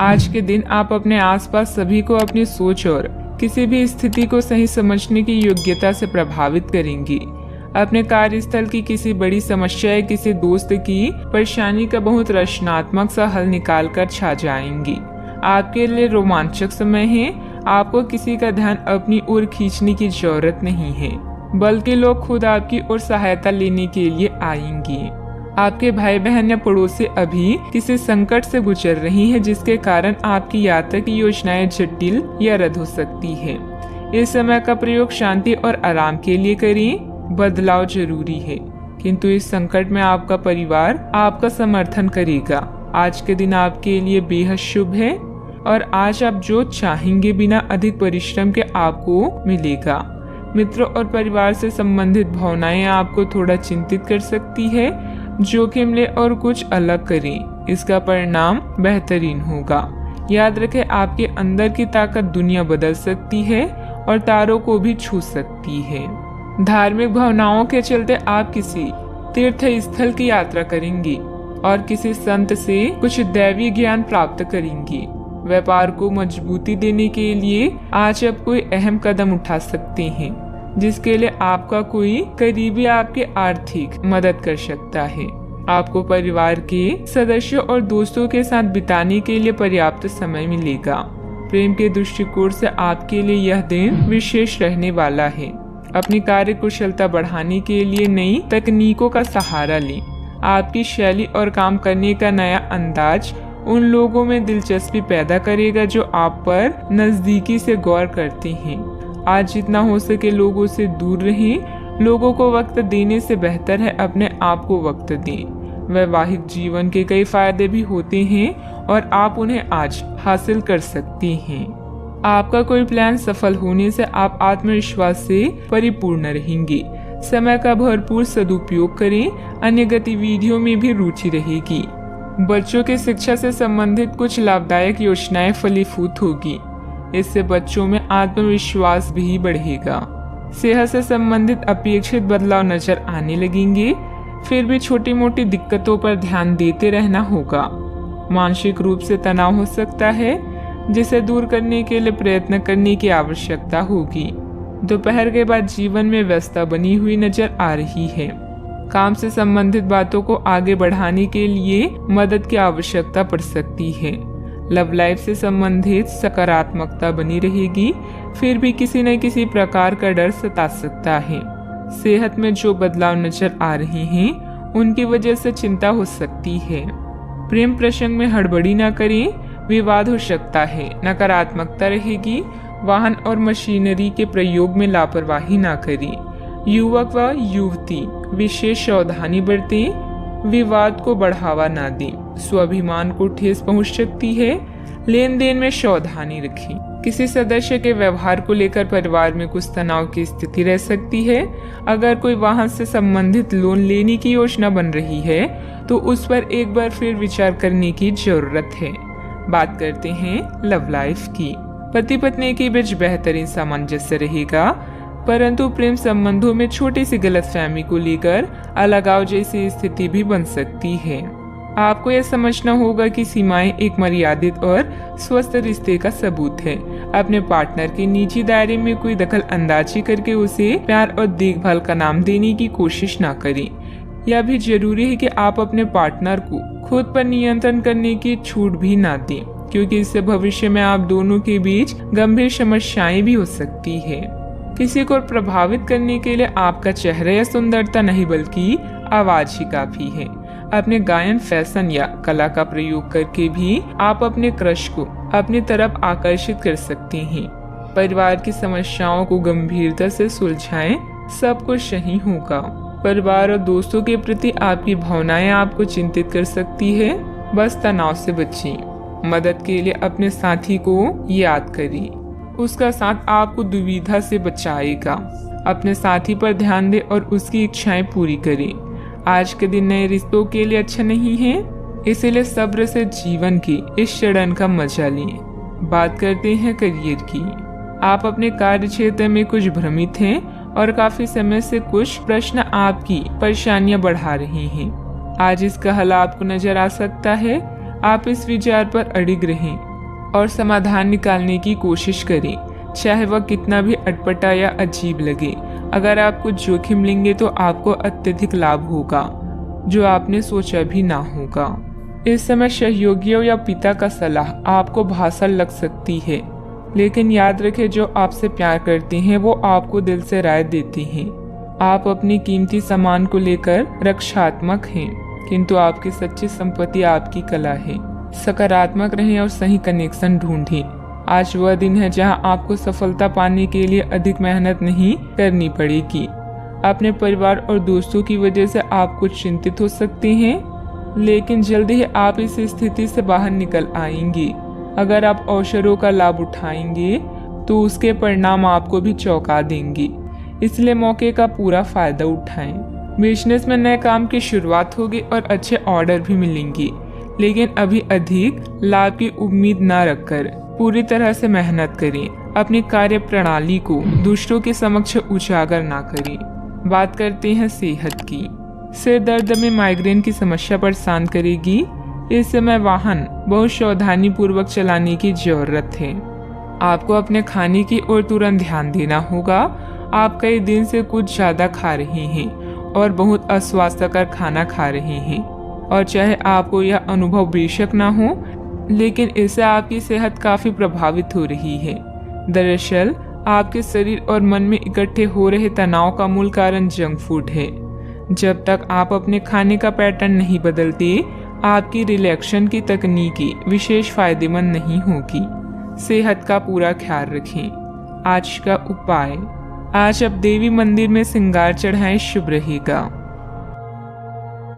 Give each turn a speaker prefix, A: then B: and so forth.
A: आज के दिन आप अपने आसपास सभी को अपनी सोच और किसी भी स्थिति को सही समझने की योग्यता से प्रभावित करेंगी। अपने कार्यस्थल की किसी बड़ी समस्या या किसी दोस्त की परेशानी का बहुत रचनात्मक सा हल निकाल कर छा जाएंगी। आपके लिए रोमांचक समय है। आपको किसी का ध्यान अपनी ओर खींचने की जरूरत नहीं है, बल्कि लोग खुद आपकी ओर सहायता लेने के लिए आएंगे। आपके भाई बहन या पड़ोसी अभी किसी संकट से गुजर रही हैं, जिसके कारण आपकी यात्रा की योजनाएं जटिल या रद्द हो सकती है। इस समय का प्रयोग शांति और आराम के लिए करें। बदलाव जरूरी है, किंतु इस संकट में आपका परिवार आपका समर्थन करेगा। आज के दिन आपके लिए बेहद शुभ है और आज आप जो चाहेंगे बिना अधिक परिश्रम के आपको मिलेगा। मित्रों और परिवार से संबंधित भावनाएं आपको थोड़ा चिंतित कर सकती है। जोखिम ले और कुछ अलग करें, इसका परिणाम बेहतरीन होगा। याद रखें, आपके अंदर की ताकत दुनिया बदल सकती है और तारों को भी छू सकती है। धार्मिक भावनाओं के चलते आप किसी तीर्थ स्थल की यात्रा करेंगी और किसी संत से कुछ दैवी ज्ञान प्राप्त करेंगी। व्यापार को मजबूती देने के लिए आज आप कोई अहम कदम उठा सकते हैं, जिसके लिए आपका कोई करीबी आपकी आर्थिक मदद कर सकता है। आपको परिवार के सदस्यों और दोस्तों के साथ बिताने के लिए पर्याप्त समय मिलेगा। प्रेम के दृष्टिकोण से आपके लिए यह दिन विशेष रहने वाला है। अपनी कार्य कुशलता बढ़ाने के लिए नई तकनीकों का सहारा लें। आपकी शैली और काम करने का नया अंदाज उन लोगों में दिलचस्पी पैदा करेगा जो आप पर नजदीकी से गौर करते हैं। आज जितना हो सके लोगों से दूर रहें। लोगों को वक्त देने से बेहतर है अपने आप को वक्त दें। वैवाहिक जीवन के कई फायदे भी होते हैं और आप उन्हें आज हासिल कर सकते हैं। आपका कोई प्लान सफल होने से आप आत्मविश्वास से परिपूर्ण रहेंगे। समय का भरपूर सदुपयोग करें। अन्य गतिविधियों में भी रुचि रहेगी। बच्चों की शिक्षा से संबंधित कुछ लाभदायक योजनाएं फलीभूत होगी। इससे बच्चों में आत्मविश्वास भी बढ़ेगा। सेहत से संबंधित अपेक्षित बदलाव नजर आने लगेंगे। फिर भी छोटी मोटी दिक्कतों पर ध्यान देते रहना होगा। मानसिक रूप से तनाव हो सकता है, जिसे दूर करने के लिए प्रयत्न करने की आवश्यकता होगी। दोपहर के बाद जीवन में व्यस्तता बनी हुई नजर आ रही है। काम से संबंधित बातों को आगे बढ़ाने के लिए मदद की आवश्यकता पड़ सकती है। लव लाइफ से संबंधित सकारात्मकता बनी रहेगी। फिर भी किसी न किसी प्रकार का डर सता सकता है। सेहत में जो बदलाव नजर आ रहे हैं उनकी वजह से चिंता हो सकती है। प्रेम प्रसंग में हड़बड़ी न करें, विवाद हो सकता है। नकारात्मकता रहेगी। वाहन और मशीनरी के प्रयोग में लापरवाही न करें। युवक व युवती विशेष सावधानी बरतें। विवाद को बढ़ावा न दें। स्वाभिमान को ठेस पहुंच सकती है। लेन देन में सावधानी रखें। किसी सदस्य के व्यवहार को लेकर परिवार में कुछ तनाव की स्थिति रह सकती है। अगर कोई वाहन से संबंधित लोन लेने की योजना बन रही है तो उस पर एक बार फिर विचार करने की जरूरत है। बात करते हैं लव लाइफ की। पति पत्नी के बीच बेहतरीन सामंजस्य रहेगा, परंतु प्रेम संबंधों में छोटी सी गलतफहमी को लेकर अलगाव जैसी स्थिति भी बन सकती है। आपको यह समझना होगा कि सीमाएं एक मर्यादित और स्वस्थ रिश्ते का सबूत है। अपने पार्टनर के निजी दायरे में कोई दखल अंदाजी करके उसे प्यार और देखभाल का नाम देने की कोशिश ना करें। यह भी जरूरी है कि आप अपने पार्टनर को खुद पर नियंत्रण करने की छूट भी ना दें, क्योंकि इससे भविष्य में आप दोनों के बीच गंभीर समस्याएं भी हो सकती है। किसी को प्रभावित करने के लिए आपका चेहरा या सुंदरता नहीं बल्कि आवाज ही काफी है। अपने गायन, फैशन या कला का प्रयोग करके भी आप अपने क्रश को अपनी तरफ आकर्षित कर सकते हैं। परिवार की समस्याओं को गंभीरता से सुलझाएं, सब कुछ सही होगा। परिवार और दोस्तों के प्रति आपकी भावनाएं आपको चिंतित कर सकती है। बस तनाव से बचें। मदद के लिए अपने साथी को याद करें। उसका साथ आपको दुविधा से बचाएगा। अपने साथी पर ध्यान दें और उसकी इच्छाएं पूरी करें। आज के दिन नए रिश्तों के लिए अच्छा नहीं है, इसलिए सब्र से जीवन की इस चरण का मजा लें। बात करते हैं करियर की। आप अपने कार्य क्षेत्र में कुछ भ्रमित हैं और काफी समय से कुछ प्रश्न आपकी परेशानियां बढ़ा रहे हैं। आज इसका हल आपको नजर आ सकता है। आप इस विचार पर अडिग रहें और समाधान निकालने की कोशिश करें, चाहे वह कितना भी अटपटा या अजीब लगे। अगर आप कुछ जोखिम लेंगे तो आपको अत्यधिक लाभ होगा, जो आपने सोचा भी ना होगा। इस समय सहयोगियों या पिता का सलाह आपको भासर लग सकती है, लेकिन याद रखें, जो आपसे प्यार करते हैं वो आपको दिल से राय देते हैं। आप अपनी कीमती सामान को लेकर रक्षात्मक हैं, किंतु आपकी सच्ची संपत्ति आपकी कला है। सकारात्मक रहें और सही कनेक्शन ढूंढें। आज वह दिन है जहां आपको सफलता पाने के लिए अधिक मेहनत नहीं करनी पड़ेगी। अपने परिवार और दोस्तों की वजह से आप कुछ चिंतित हो सकते हैं, लेकिन जल्दी ही आप इस स्थिति से बाहर निकल आएंगे। अगर आप अवसरों का लाभ उठाएंगे तो उसके परिणाम आपको भी चौंका देंगे, इसलिए मौके का पूरा फायदा उठाएं। बिजनेस में नए काम की शुरुआत होगी और अच्छे ऑर्डर भी मिलेंगे, लेकिन अभी अधिक लाभ की उम्मीद न रखकर पूरी तरह से मेहनत करें। अपनी कार्य प्रणाली को दूसरों के समक्ष उजागर ना करें। बात करते हैं सेहत की। सिर दर्द में माइग्रेन की समस्या परेशान करेगी। इस समय वाहन बहुत सावधानी पूर्वक चलाने की जरूरत है। आपको अपने खाने की ओर तुरंत ध्यान देना होगा। आप कई दिन से कुछ ज्यादा खा रहे हैं और बहुत अस्वास्थ्यकर खाना खा रहे हैं, और चाहे आपको यह अनुभव बेशक ना हो, लेकिन इससे आपकी सेहत काफी प्रभावित हो रही है। दरअसल आपके शरीर और मन में इकट्ठे हो रहे तनाव का मूल कारण जंक फूड है। जब तक आप अपने खाने का पैटर्न नहीं बदलते, आपकी रिलैक्सेशन की तकनीकी विशेष फायदेमंद नहीं होगी। सेहत का पूरा ख्याल रखें। आज का उपाय, आज आप देवी मंदिर में श्रृंगार चढ़ाएं, शुभ रहेगा।